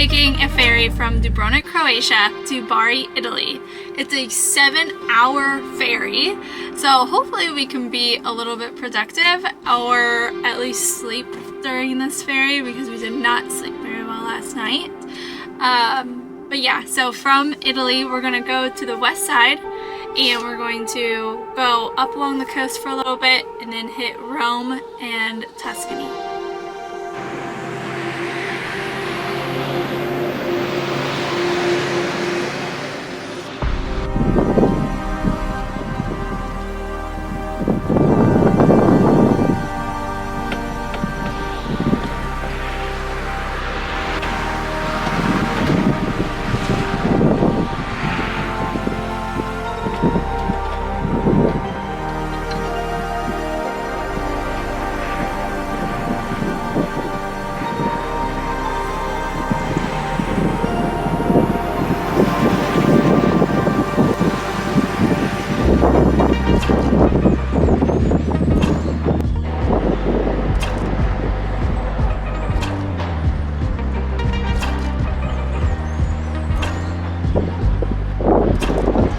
taking a ferry from Dubrovnik, Croatia to Bari, Italy. It's a 7-hour ferry, so hopefully we can be a little bit productive or at least sleep during this ferry because we did not sleep very well last night. But yeah, so from Italy we're gonna go to the west side and we're going to go up along the coast for a little bit and then hit Rome and Tuscany.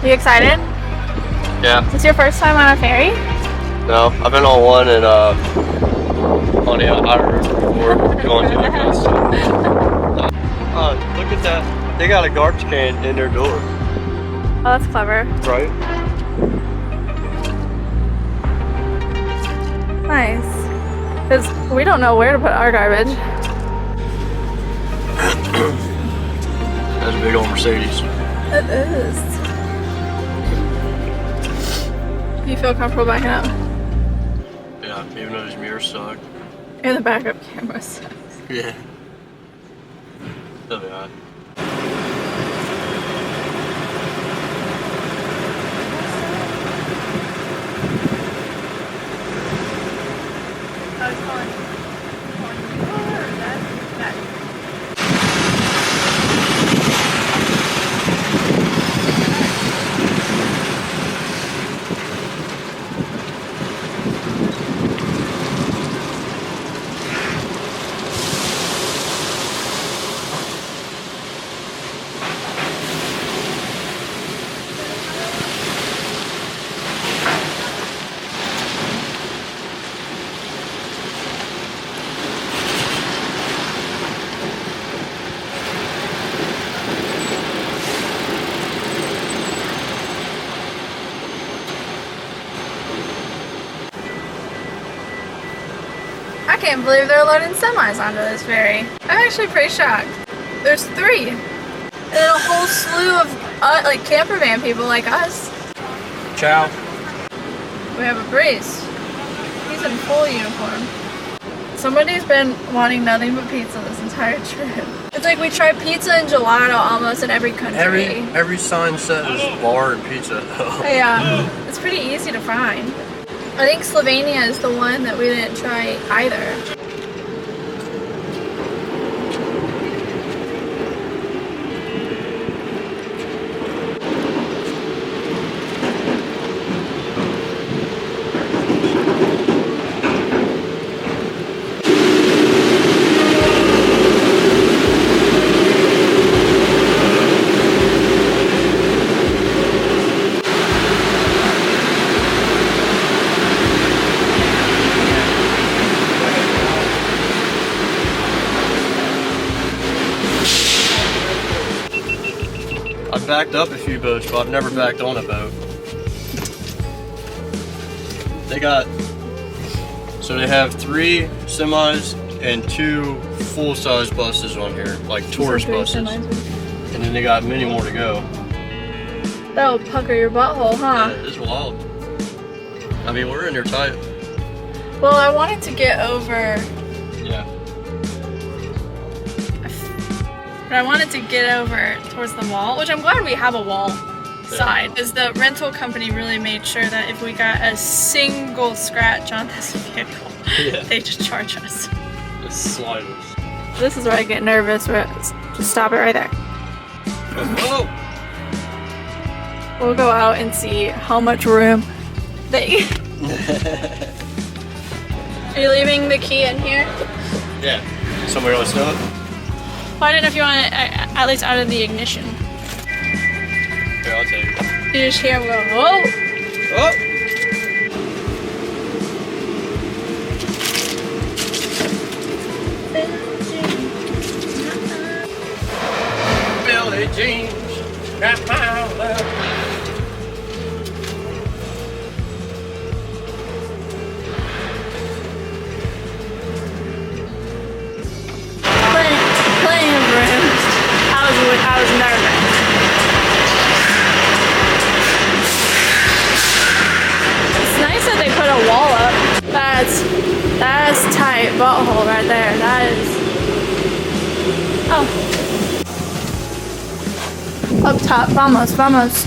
You excited? Yeah. Is this your first time on a ferry? No, I've been on one in on the Irish before going to Ducati. Look at that. They got a garbage can in their door. Oh, that's clever. Right? Nice. Because we don't know where to put our garbage. That's a big old Mercedes. It is. You feel comfortable backing up? Yeah, even though his mirrors suck. And the backup camera sucks. Yeah. That'll be alright. I can't believe they're loading semis onto this ferry. I'm actually pretty shocked. There's 3. And then a whole slew of like camper van people like us. Ciao. We have a Breeze. He's in full uniform. Somebody's been wanting nothing but pizza this entire trip. It's like we try pizza and gelato almost in every country. Every sign says bar and pizza. Yeah, it's pretty easy to find. I think Slovenia is the one that we didn't try either. I've backed up a few boats, but I've never backed on a boat. They have 3 semis and 2 full-size buses on here, like tourist buses. And then they got many more to go. That'll pucker your butthole, huh? Yeah, it's wild. I mean, we're in there tight. Well, I wanted to get over. Yeah. But I wanted to get over towards the wall, which I'm glad we have a wall side, because the rental company really made sure that if we got a single scratch on this vehicle, they just charge us. It's sliders. This is where I get nervous. Just stop it right there. Oh! We'll go out and see how much room they. Are you leaving the key in here? Yeah. Somebody else know it? Well, I don't know if you want it at least out of the ignition. Here, I'll take it. You just hear him go, oh! Oh! Billie Jean's got my love. Plenty of room. I was nervous. It's nice that they put a wall up. That's tight butthole right there. That is. Oh. Up top, vamos, vamos.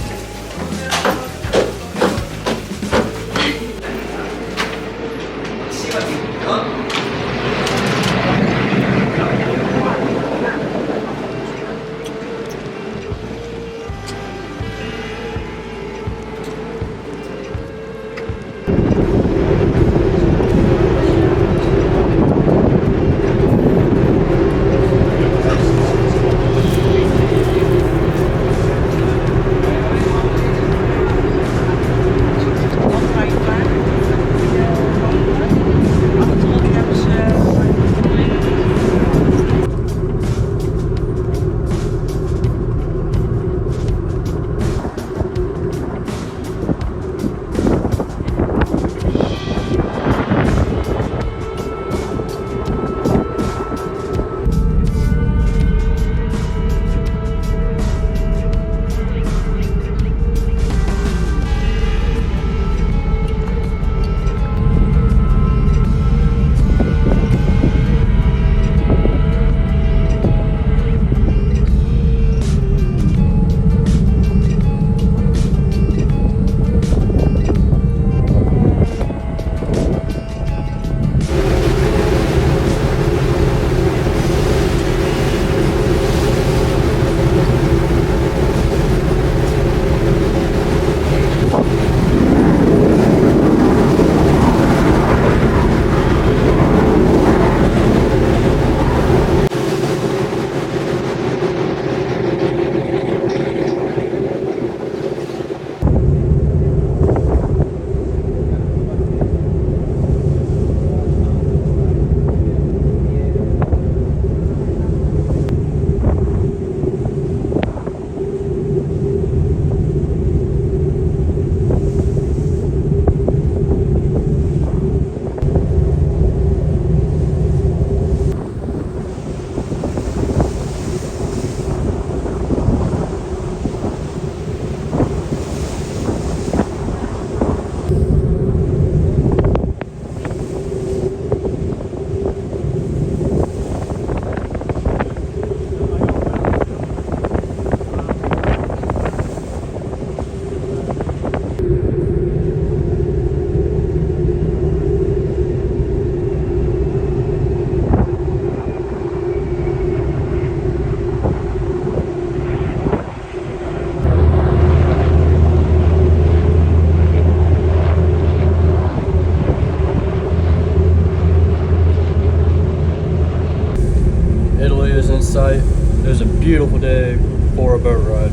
Italy is in sight. It was a beautiful day for a boat ride.